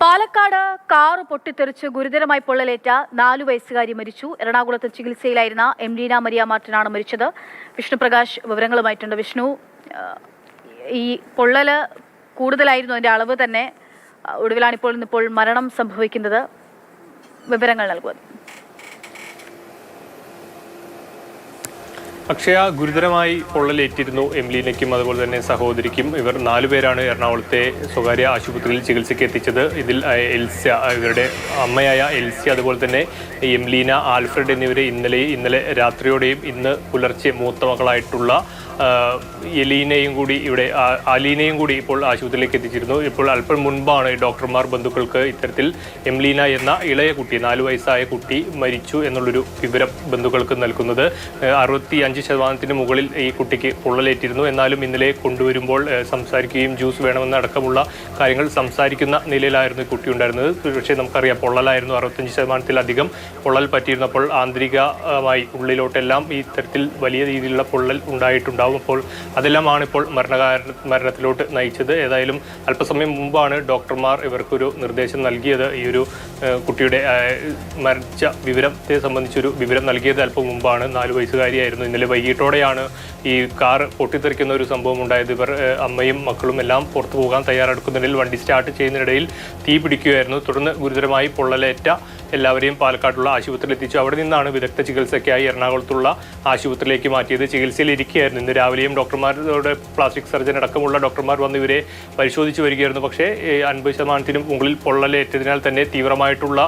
Palakkad car പൊട്ടിത്തെറിച്ച് ഗുരുതരമായി പൊള്ളലേറ്റ 4 വയസ്സുകാരി മരിച്ചു. എറണാകുളത്ത് ചികിത്സയിലായിരുന്ന എംലീന മരിയ മാർട്ടിനാണ് മരിച്ചത്. വിഷ്ണുപ്രകാശ് വിവരങ്ങളുമായിട്ടുണ്ട്. വിഷ്ണു, ഈ പൊള്ളല് കൂടുതലായിരുന്നു, അതിന്റെ അളവ് തന്നെ ഒടുവിലാണ് ഇപ്പോൾ മരണം സംഭവിക്കുന്നത്. വിവരങ്ങൾ നൽകുക. അക്ഷയ, ഗുരുതരമായി പൊള്ളലേറ്റിരുന്നു എംലീനയ്ക്കും അതുപോലെ തന്നെ സഹോദരിക്കും. ഇവർ 4 പേരാണ് എറണാകുളത്തെ സ്വകാര്യ ആശുപത്രിയിൽ ചികിത്സയ്ക്ക് എത്തിച്ചത്. ഇതിൽ എൽസ്യ, ഇവരുടെ അമ്മയായ എൽസ്യ, അതുപോലെ തന്നെ എംലീന, ആൽഫ്രഡ് എന്നിവരെ ഇന്നലെ രാത്രിയോടെയും ഇന്ന് പുലർച്ചെ മൂത്ത മകളായിട്ടുള്ള അലീനയും കൂടി ഇപ്പോൾ ആശുപത്രിയിലേക്ക് എത്തിച്ചിരുന്നു. ഇപ്പോൾ അല്പം മുൻപാണ് ഡോക്ടർമാർ ബന്ധുക്കൾക്ക് ഇത്തരത്തിൽ എംലീന എന്ന ഇളയ കുട്ടി, 4 വയസ്സായ കുട്ടി മരിച്ചു എന്നുള്ളൊരു വിവരം ബന്ധുക്കൾക്ക് നൽകുന്നത്. 65% മുകളിൽ ഈ കുട്ടിക്ക് പൊള്ളലേറ്റിരുന്നു. എന്നാലും ഇന്നലെ കൊണ്ടുവരുമ്പോൾ സംസാരിക്കുകയും ജ്യൂസ് വേണമെന്ന് അടക്കമുള്ള കാര്യങ്ങൾ സംസാരിക്കുന്ന നിലയിലായിരുന്നു ഈ കുട്ടി ഉണ്ടായിരുന്നത്. പക്ഷേ നമുക്കറിയാം, പൊള്ളലായിരുന്നു. 65%-ലധികം പൊള്ളൽ പറ്റിയിരുന്നപ്പോൾ ആന്തരികമായി ഉള്ളിലോട്ടെല്ലാം ഈ തരത്തിൽ വലിയ രീതിയിലുള്ള പൊള്ളൽ ഉണ്ടായിട്ടുണ്ടാവും. അപ്പോൾ അതെല്ലാമാണ് ഇപ്പോൾ മരണത്തിലോട്ട് നയിച്ചത്. ഏതായാലും അല്പസമയം മുമ്പാണ് ഡോക്ടർമാർ ഇവർക്കൊരു നിർദ്ദേശം നൽകിയത്. ഈ ഒരു കുട്ടിയുടെ മരിച്ച വിവരത്തെ സംബന്ധിച്ചൊരു വിവരം നൽകിയത് അല്പം മുമ്പാണ്. 4 വയസ്സുകാരിയായിരുന്നു. ഇന്നലെ വൈകിട്ടോടെയാണ് ഈ കാർ പൊട്ടിത്തെറിക്കുന്ന ഒരു സംഭവം ഉണ്ടായത്. ഇവർ അമ്മയും മക്കളും എല്ലാം പുറത്തു പോകാൻ തയ്യാറെടുക്കുന്നതിൽ വണ്ടി സ്റ്റാർട്ട് ചെയ്യുന്നതിനിടയിൽ തീ പിടിക്കുകയായിരുന്നു. തുടർന്ന് ഗുരുതരമായി പൊള്ളലേറ്റ എല്ലാവരെയും പാലക്കാടുള്ള ആശുപത്രിയിൽ എത്തിച്ചു. അവിടെ നിന്നാണ് വിദഗ്ധ ചികിത്സയ്ക്കായി എറണാകുളത്തുള്ള ആശുപത്രിയിലേക്ക് മാറ്റിയത്. ചികിത്സയിൽ ഇരിക്കുകയായിരുന്നു. ഇന്ന് രാവിലെയും ഡോക്ടർമാരോട് പ്ലാസ്റ്റിക് സർജൻ അടക്കമുള്ള ഡോക്ടർമാർ വന്ന് ഇവരെ പരിശോധിച്ച് വരികയായിരുന്നു. പക്ഷേ 50%-നും മുകളിൽ പൊള്ളലേറ്റതിനാൽ തന്നെ തീവ്രമായിട്ടുള്ള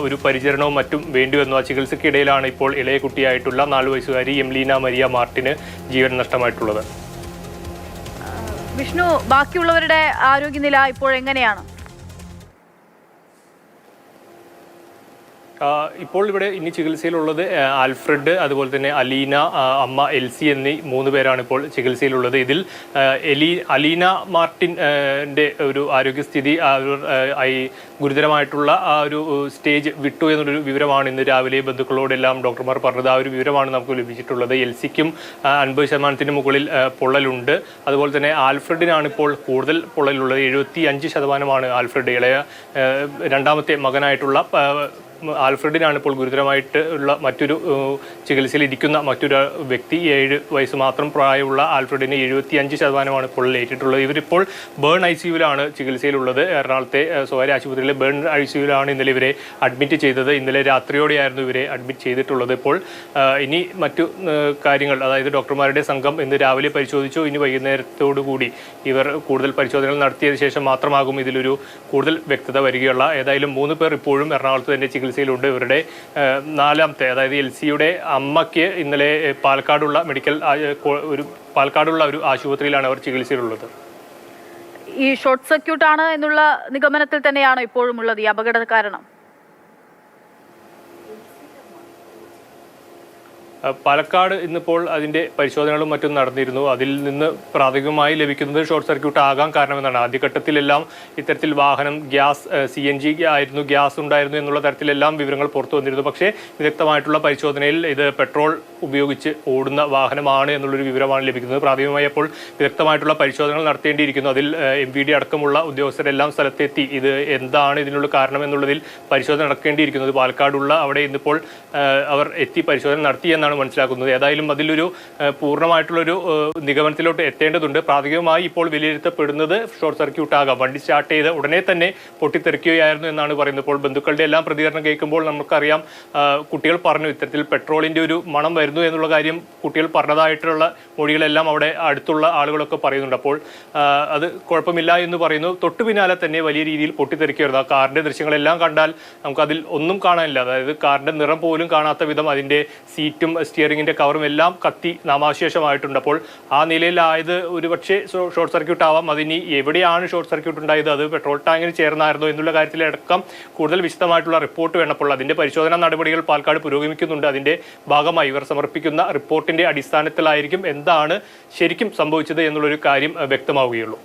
ഒരു പരിചരണവും മറ്റും വേണ്ടിവന്നു. ആ ചികിത്സയ്ക്കിടയിലാണ് ഇപ്പോൾ ഇളയ കുട്ടിയായിട്ടുള്ള 4 വയസ്സുകാരി എംലീന മരിയ മാർട്ടിന് ജീവൻ നഷ്ടമായിട്ടുള്ളത്. വിഷ്ണു, ബാക്കിയുള്ളവരുടെ ആരോഗ്യനില ഇപ്പോൾ എങ്ങനെയാണ്? ഇപ്പോൾ ഇവിടെ ഇനി ചികിത്സയിലുള്ളത് ആൽഫ്രഡ്, അതുപോലെ തന്നെ അലീന, അമ്മ എൽസി എന്നീ 3 പേരാണ് ഇപ്പോൾ ചികിത്സയിലുള്ളത്. ഇതിൽ അലീന മാർട്ടിൻ്റെ ഒരു ആരോഗ്യസ്ഥിതി ഗുരുതരമായിട്ടുള്ള ആ ഒരു സ്റ്റേജ് വിട്ടു എന്നുള്ളൊരു വിവരമാണ് ഇന്ന് രാവിലെ ബന്ധുക്കളോടെല്ലാം ഡോക്ടർമാർ പറഞ്ഞത്. ആ ഒരു വിവരമാണ് നമുക്ക് ലഭിച്ചിട്ടുള്ളത്. എൽസിക്കും 50%-ന് മുകളിൽ പൊള്ളലുണ്ട്. അതുപോലെ തന്നെ ആൽഫ്രഡിനാണ് ഇപ്പോൾ കൂടുതൽ പൊള്ളലുള്ളത്. 75%-മാണ് ആൽഫ്രഡ്, ഇളയ രണ്ടാമത്തെ മകനായിട്ടുള്ള ആൽഫ്രഡിനാണ് ഇപ്പോൾ ഗുരുതരമായിട്ട് ഉള്ള മറ്റൊരു ചികിത്സയിൽ ഇരിക്കുന്ന മറ്റൊരു വ്യക്തി. 7 വയസ്സ് മാത്രം പ്രായമുള്ള ആൽഫ്രഡിന് 75%-മാണ് പൊള്ളലേറ്റിട്ടുള്ളത്. ഇവരിപ്പോൾ ബേൺ ICUവിലാണ് ചികിത്സയിലുള്ളത്. എറണാകുളത്തെ സ്വകാര്യ ആശുപത്രിയിലെ ബേൺ ICUവിലാണ് ഇന്നലെ ഇവരെ അഡ്മിറ്റ് ചെയ്തത്. ഇന്നലെ രാത്രിയോടെയായിരുന്നു ഇവരെ അഡ്മിറ്റ് ചെയ്തിട്ടുള്ളത്. ഇപ്പോൾ ഇനി മറ്റു കാര്യങ്ങൾ, അതായത് ഡോക്ടർമാരുടെ സംഘം ഇന്ന് രാവിലെ പരിശോധിച്ചു. ഇനി വൈകുന്നേരത്തോടുകൂടി ഇവർ കൂടുതൽ പരിശോധനകൾ നടത്തിയതിനു ശേഷം മാത്രമാകും ഇതിലൊരു കൂടുതൽ വ്യക്തത വരികയുള്ള. ഏതായാലും 3 പേർ ഇപ്പോഴും എറണാകുളത്ത് തന്നെ ചികിത്സയിലുണ്ട്. ഇവരുടെ 4ാമത്തെ, അതായത് എൽസിയുടെ അമ്മയ്ക്ക് ഇന്നലെ പാലക്കാടുള്ള ഒരു ആശുപത്രിയിലാണ് അവർ ചികിത്സയിലുള്ളത്. ഈ ഷോർട്ട് സർക്യൂട്ട് ആണ് എന്നുള്ള നിഗമനത്തിൽ തന്നെയാണോ ഇപ്പോഴും ഉള്ളത് ഈ അപകട കാരണം? പാലക്കാട് ഇന്നിപ്പോൾ അതിൻ്റെ പരിശോധനകളും മറ്റും നടന്നിരുന്നു. അതിൽ നിന്ന് പ്രാഥമികമായി ലഭിക്കുന്നത് ഷോർട്ട് സർക്യൂട്ട് ആകാൻ കാരണമെന്നാണ്. ആദ്യഘട്ടത്തിലെല്ലാം ഇത്തരത്തിൽ വാഹനം CNG ആയിരുന്നു, ഗ്യാസ് ഉണ്ടായിരുന്നു എന്നുള്ള തരത്തിലെല്ലാം വിവരങ്ങൾ പുറത്തു വന്നിരുന്നു. പക്ഷേ വിദഗ്ധമായിട്ടുള്ള പരിശോധനയിൽ ഇത് പെട്രോൾ ഉപയോഗിച്ച് ഓടുന്ന വാഹനമാണ് എന്നുള്ളൊരു വിവരമാണ് ലഭിക്കുന്നത്. പ്രാഥമികമായി അപ്പോൾ വിദഗ്ധമായിട്ടുള്ള പരിശോധനകൾ നടത്തേണ്ടിയിരിക്കുന്നു. അതിൽ MVD അടക്കമുള്ള ഉദ്യോഗസ്ഥരെല്ലാം സ്ഥലത്തെത്തി ഇത് എന്താണ് ഇതിനുള്ള കാരണം എന്നുള്ളതിൽ പരിശോധന നടക്കേണ്ടിയിരിക്കുന്നത്. പാലക്കാടുള്ള അവിടെ ഇന്നിപ്പോൾ അവർ എത്തി പരിശോധന നടത്തിയെന്നാണ് മനസ്സിലാക്കുന്നത്. ഏതായാലും അതിലൊരു പൂർണ്ണമായിട്ടുള്ളൊരു നിഗമനത്തിലോട്ട് എത്തേണ്ടതുണ്ട്. പ്രാഥമികമായി ഇപ്പോൾ വിലയിരുത്തപ്പെടുന്നത് ഷോർട്ട് സർക്യൂട്ട് ആകാം. വണ്ടി സ്റ്റാർട്ട് ചെയ്ത് ഉടനെ തന്നെ പൊട്ടിത്തെറിക്കുകയായിരുന്നു എന്നാണ് പറയുന്നത്. ഇപ്പോൾ ബന്ധുക്കളുടെ എല്ലാം പ്രതികരണം കേൾക്കുമ്പോൾ നമുക്കറിയാം, കുട്ടികൾ പറഞ്ഞു ഇത്തരത്തിൽ പെട്രോളിൻ്റെ ഒരു മണം വരുന്നു എന്നുള്ള കാര്യം കുട്ടികൾ പറഞ്ഞതായിട്ടുള്ള മൊഴികളെല്ലാം അവിടെ അടുത്തുള്ള ആളുകളൊക്കെ പറയുന്നുണ്ട്. അപ്പോൾ അത് കുഴപ്പമില്ല എന്ന് പറയുന്നു. തൊട്ടു പിന്നാലെ തന്നെ വലിയ രീതിയിൽ പൊട്ടിത്തെറിക്കുകയായിരുന്നു. ആ കാറിൻ്റെ ദൃശ്യങ്ങളെല്ലാം കണ്ടാൽ നമുക്കതിൽ ഒന്നും കാണാനില്ല. അതായത് കാറിൻ്റെ നിറം പോലും കാണാത്ത വിധം അതിൻ്റെ സീറ്റും സ്റ്റിയറിംഗിൻ്റെ കവറും എല്ലാം കത്തി നാമാവശേഷമായിട്ടുണ്ട്. അപ്പോൾ ആ നിലയിലായത് ഒരുപക്ഷെ ഷോർട്ട് സർക്യൂട്ട് ആവാം. അതിനി എവിടെയാണ് ഷോർട്ട് സർക്യൂട്ട് ഉണ്ടായത്, അത് പെട്രോൾ ടാങ്കിന് ചേർന്നായിരുന്നോ എന്നുള്ള കാര്യത്തിലടക്കം കൂടുതൽ വിശദമായിട്ടുള്ള റിപ്പോർട്ട് വേണപ്പോൾ അതിൻ്റെ പരിശോധനാ നടപടികൾ പാലക്കാട് പുരോഗമിക്കുന്നുണ്ട്. അതിൻ്റെ ഭാഗമായി ഇവർ സമർപ്പിക്കുന്ന റിപ്പോർട്ടിൻ്റെ അടിസ്ഥാനത്തിലായിരിക്കും എന്താണ് ശരിക്കും സംഭവിച്ചത് എന്നുള്ളൊരു കാര്യം വ്യക്തമാവുകയുള്ളൂ.